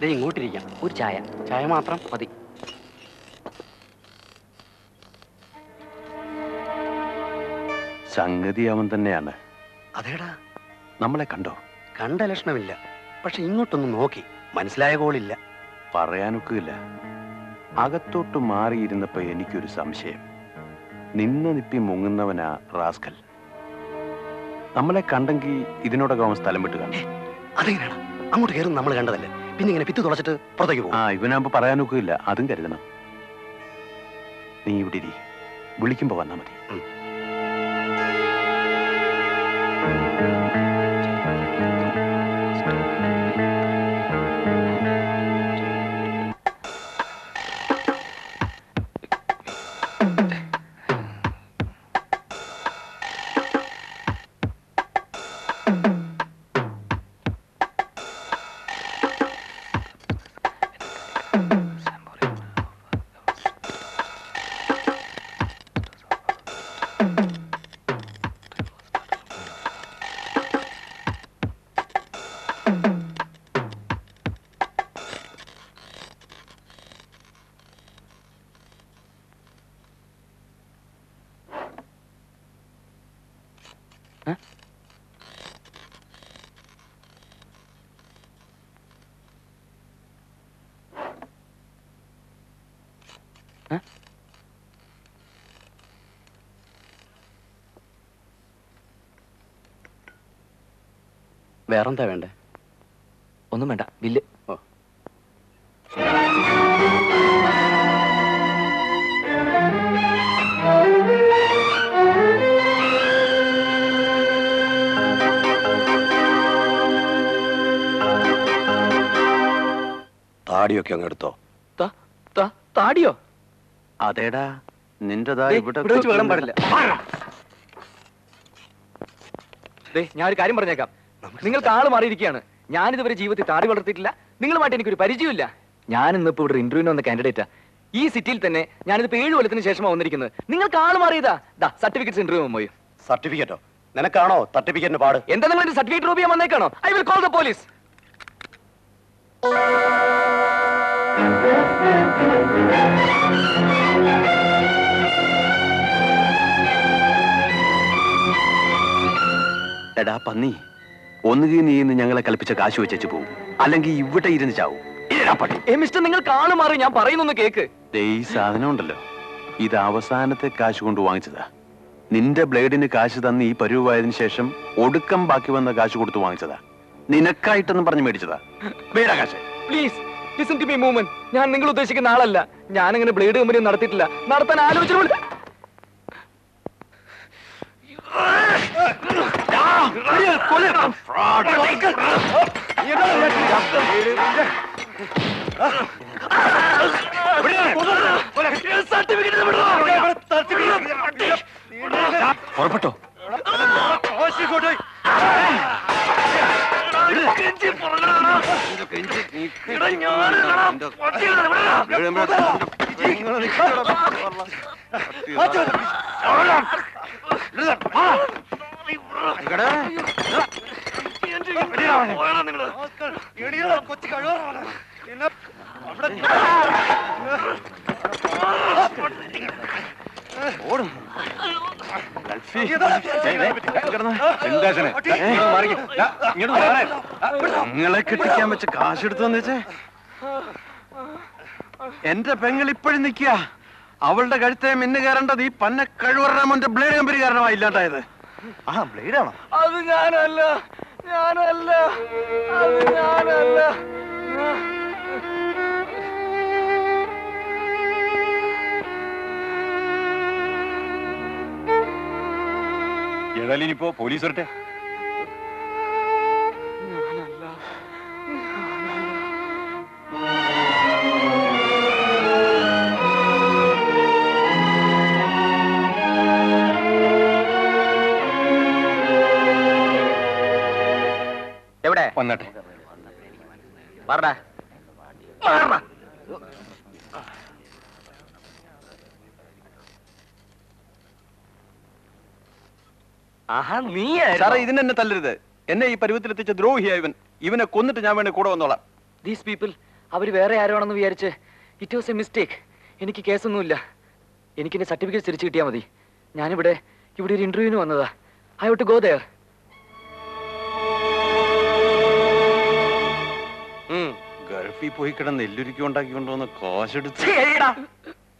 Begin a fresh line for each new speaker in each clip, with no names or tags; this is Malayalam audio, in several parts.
ഇങ്ങോട്ടിരിക്കാം.
ഒരു ചായ.
ചായ മാത്രം
മതി.
സംഗതി അവൻ തന്നെയാണ്.
അതേടാ.
നമ്മളെ കണ്ടോ?
കണ്ട ലക്ഷണമില്ല. പക്ഷെ ഇങ്ങോട്ടൊന്നും നോക്കി മനസ്സിലായ കോളില്ല.
പറയാനൊക്കില്ല. അകത്തോട്ട് മാറിയിരുന്നപ്പോ എനിക്കൊരു സംശയം. നിന്ന നിപ്പി മുങ്ങുന്നവനാ റാസ്കൽ. നമ്മളെ കണ്ടെങ്കിൽ ഇതിനോടൊക്കെ അവൻ സ്ഥലം വിട്ട് കണ്ടേ.
അതെങ്ങനെയാണ്? അങ്ങോട്ട് കയറും നമ്മൾ കണ്ടതല്ലേ, പിന്നെ ഇങ്ങനെ ഭിത്തി തുളച്ചിട്ട് പുറത്തേക്ക് പോകും.
ഇവനാകുമ്പോ പറയാനൊക്കില്ല. അതും കരുതണം. നീ ഇവിടെ ഇരി, വിളിക്കുമ്പോ വന്നാ മതി.
വേറെന്താ വേണ്ടേ?
ഒന്നും വേണ്ട, ബില്ല്.
താടിയൊക്കെ അങ്ങ് എടുത്തോ.
താടിയോ?
അതേടാ, നിന്റെതാ ഇവിടെ
വേണം പാടില്ല. ഞാൻ ഒരു കാര്യം പറഞ്ഞേക്കാം. നിങ്ങൾക്ക് ആള് മാറിയിരിക്കുകയാണ്. ഞാനിതുവരെ ജീവിതത്തിൽ താടി വളർത്തിയിട്ടില്ല. നിങ്ങളുമായിട്ട് എനിക്കൊരു പരിചയമില്ല. ഞാൻ ഇന്നിപ്പോ ഇവിടെ ഇന്റർവ്യൂവിന് വന്ന കാൻഡിഡേറ്റാ. ഈ സിറ്റിയിൽ തന്നെ ഞാനിതിപ്പോ 7 കൊല്ലത്തിന് ശേഷമാണ് വന്നിരിക്കുന്നത്. നിങ്ങൾക്ക് ആള് മാറിയതാ. സർട്ടിഫിക്കറ്റ്സ് ഇന്റർവ്യൂ പോയി.
സർട്ടിഫിക്കറ്റോ? നിനക്കാണോ സർട്ടിഫിക്കറ്റിന് പാട്?
എന്താ നിങ്ങൾ എന്റെ സർട്ടിഫിക്കറ്റ് റൂപ് ചെയ്യാൻ വന്നേക്കാണോ? I will call the police.
എടാ പന്നി, ഒന്നുകിൽ നീ ഇന്ന് ഞങ്ങളെ കളിപ്പിച്ച കാശ് വെച്ചു പോവും, അല്ലെങ്കിൽ ഇവിടെ ഇരുന്ന് ചാവും.
മിസ്റ്റർ, നിങ്ങൾക്ക് ആള് മാറി. ഞാൻ പറയുന്നൊന്ന് കേക്ക്.
ഈ സാധനം ഉണ്ടല്ലോ, ഇത് അവസാനത്തെ കാശ് കൊണ്ട് വാങ്ങിച്ചതാ. നിന്റെ ബ്ലേഡിന് കാശ് തന്ന് ഈ പരുവായതിനു ശേഷം ഒടുക്കം ബാക്കി വന്ന കാശ് കൊടുത്ത് വാങ്ങിച്ചതാ. നിനക്കായിട്ടെന്ന് പറഞ്ഞു മേടിച്ചതാ. വേടാ കാശ്.
Please listen to me movement. ഞാൻ നിങ്ങൾ ഉദ്ദേശിക്കുന്ന ആളല്ല. ഞാനങ്ങനെ ബ്ലേഡ് കമ്പനി നടത്തിയിട്ടില്ല. നടത്താൻ ആലോചിച്ചു.
പുറപ്പെട്ടോ? നിങ്ങളെ കെട്ടിക്കാൻ വെച്ച കാശെടുത്തു വന്നേച്ചേ. എന്റെ പെങ്ങൾ ഇപ്പോഴും നിൽക്കുക. അവളുടെ കഴുത്തെ മിന്നു കയറേണ്ടത് ഈ പന്ന കഴിവറ മോന്റെ ബ്ലേഡ് കമ്പനി കാരണമായി ഇല്ലാണ്ടായത്. ബ്ലേഡാണോ?
അത് ഞാനല്ല.
ഏതായാലും ഇനിയിപ്പോ പോലീസ് വരട്ടെ.
എവിടെ
വന്നട്ടെ.
പറഞ്ഞ ആഹാ, നീ
സാറേ ഇതിനെന്നെ തല്ലരുത്. എന്നെ ഈ പരുവത്തിലെത്തിച്ച ദ്രോഹിയാ ഇവൻ. ഇവനെ കൊന്നിട്ട് ഞാൻ വേണേ കൂടെ വന്നോളാം.
ദീസ് പീപ്പിൾ അവർ വേറെ ആരോണെന്ന് വിചാരിച്ച് ഇറ്റ് വാസ് എ മിസ്റ്റേക്ക്. എനിക്ക് കേസൊന്നുമില്ല. എനിക്കെന്റെ സർട്ടിഫിക്കറ്റ് തിരിച്ചു കിട്ടിയാൽ മതി. ഞാനിവിടെ ഒരു ഇന്റർവ്യൂവിന് വന്നതാ. I have to go there.
ഗൾഫിൽ പോയി കിടന്ന് നെല്ലുരുക്കി ഉണ്ടാക്കിക്കൊണ്ടുവന്ന് കാശെടുത്ത്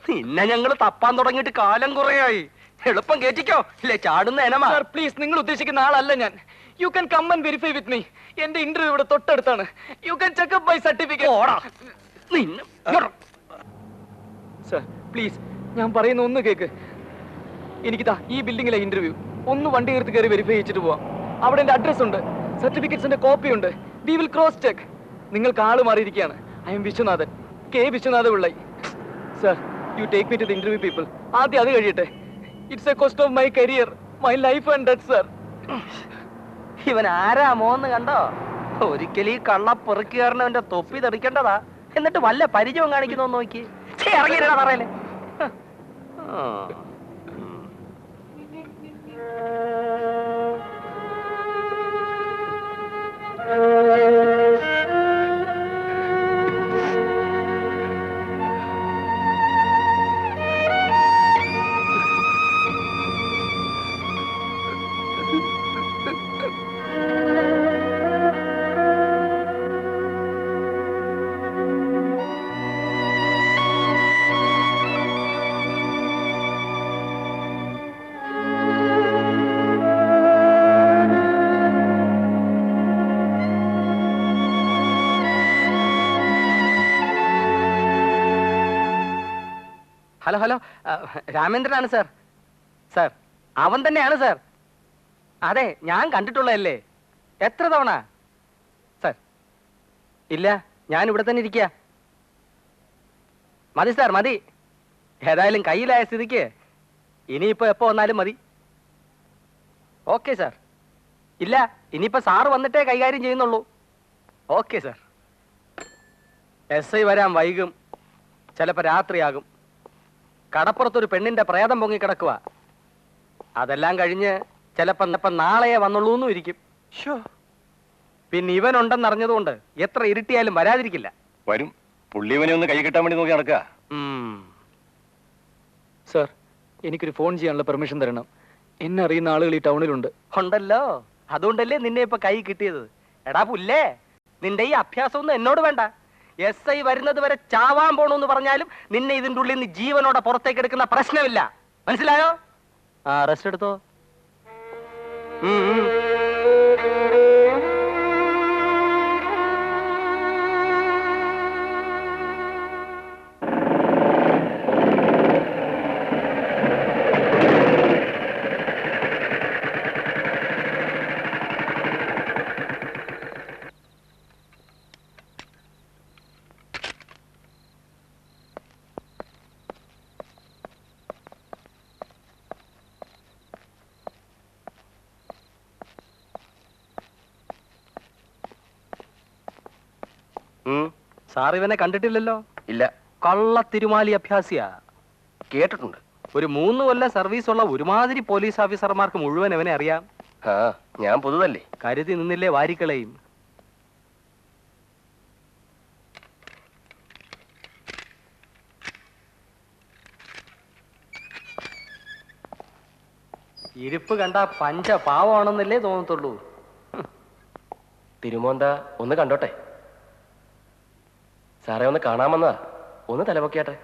പിന്നെ ഞങ്ങള് തപ്പാൻ തുടങ്ങിയിട്ട് കാലം കുറയായി. എളുപ്പം കേറ്റിക്കോ, ഇല്ലേ ചാടുന്ന എനമാ.
പ്ലീസ്, നിങ്ങൾ ഉദ്ദേശിക്കുന്ന ആളല്ല ഞാൻ. You can come and verify with me. എന്റെ ഇന്റർവ്യൂ ഇവിടെ തൊട്ടടുത്താണ്. You can check up my certificate. Sir please, ഞാൻ പറയുന്ന ഒന്ന് കേക്ക്. എനിക്കിതാ ഈ ബിൽഡിങ്ങിലെ ഇന്റർവ്യൂ. ഒന്ന് വണ്ടി എടുത്ത് കയറി വെരിഫൈ ചെയ്തിട്ട് പോവാം. അവിടെ എന്റെ അഡ്രസ് ഉണ്ട്, സർട്ടിഫിക്കറ്റ്സിന്റെ കോപ്പി ഉണ്ട്. We will cross check. നിങ്ങൾക്ക് ആള് മാറിയിരിക്കുകയാണ്. I am Viswanathan, K Viswanatha Pillai. Sir, you take me to the interview people. ആദ്യം അത് കഴിയട്ടെ. It's a cost of my career, my life and death sir.
ഇവൻ ആരാ മോന്ന് കണ്ടോ? ഒരിക്കലും ഈ കള്ള പെറുക്കുകാരനവന്റെ തൊപ്പി തെറിക്കേണ്ടതാ. എന്നിട്ട് വല്ല പരിചയവും കാണിക്കുന്നോ നോക്കി. ഇറങ്ങിയിട്ടാ പറയലേ. ഹലോ ഹലോ, രാമേന്ദ്രനാണ് സാർ. സാർ അവൻ തന്നെയാണ് സാർ. അതെ, ഞാൻ കണ്ടിട്ടുള്ളതല്ലേ. എത്ര തവണ സാർ? ഇല്ല, ഞാൻ ഇവിടെ തന്നെ ഇരിക്കുക. മതി സാർ, മതി. ഏതായാലും കയ്യിലായ സ്ഥിതിക്ക് ഇനിയിപ്പോ എപ്പോ വന്നാലും മതി. Okay sir. ഇല്ല, ഇനിയിപ്പോ സാറ് വന്നിട്ടേ കൈകാര്യം ചെയ്യുന്നുള്ളൂ. Okay sir. SI വരാൻ വൈകും, ചിലപ്പോ രാത്രിയാകും. കടപ്പുറത്തൊരു പെണ്ണിന്റെ പ്രേതം പൊങ്ങിക്കിടക്കുക. അതെല്ലാം കഴിഞ്ഞ് ചിലപ്പോ നാളെയെ വന്നുള്ളൂന്നും ഇരിക്കും. പിന്നെ ഇവനുണ്ടെന്നറിഞ്ഞതുകൊണ്ട് എത്ര ഇരുട്ടിയാലും വരാതിരിക്കില്ല.
വരും. പുള്ളി ഇവനെ ഒന്ന് കൈ കിട്ടാൻ വേണ്ടി നോക്കി നടക്കുക.
സർ, എനിക്കൊരു ഫോൺ ചെയ്യാനുള്ള പെർമിഷൻ തരണം. എന്നെ അറിയുന്ന ആളുകൾ ഈ ടൗണിലുണ്ട്.
ഉണ്ടല്ലോ, അതുകൊണ്ടല്ലേ നിന്നെ ഇപ്പൊ കൈ കിട്ടിയത്. എടാ പുല്ലേ, നിന്റെ ഈ അഭ്യാസമൊന്നും എന്നോട് വേണ്ട. SI വരുന്നത് വരെ ചാവാൻ പോണെന്ന് പറഞ്ഞാലും നിന്നെ ഇതിന്റെ ഉള്ളിൽ നിന്ന് ജീവനോടെ പുറത്തേക്ക് എടുക്കുന്ന പ്രശ്നമില്ല. മനസ്സിലായോ? റെസ്റ്റ് എടുത്തോ. സാർ ഇവനെ കണ്ടിട്ടില്ലല്ലോ?
ഇല്ല.
കള്ള തിരുമാലി അഭ്യാസിയാ.
കേട്ടിട്ടുണ്ട്.
ഒരു 3 കൊല്ലം സർവീസ് ഉള്ള ഒരുമാതിരി പോലീസ് ഓഫീസർമാർക്ക് മുഴുവൻ ഇവനെ അറിയാം.
ഞാൻ പുതുതല്ലേ.
കരുതി നിന്നില്ലേ വാരിക്കളയും. ഇരിപ്പ് കണ്ട പഞ്ച പാവമാണെന്നല്ലേ തോന്നത്തുള്ളൂ.
തിരുമോന്ത ഒന്ന് കണ്ടോട്ടെ. സാറേ ഒന്ന് കാണാമെന്നാ. ഒന്ന് തലപൊക്കിയാട്ടെ.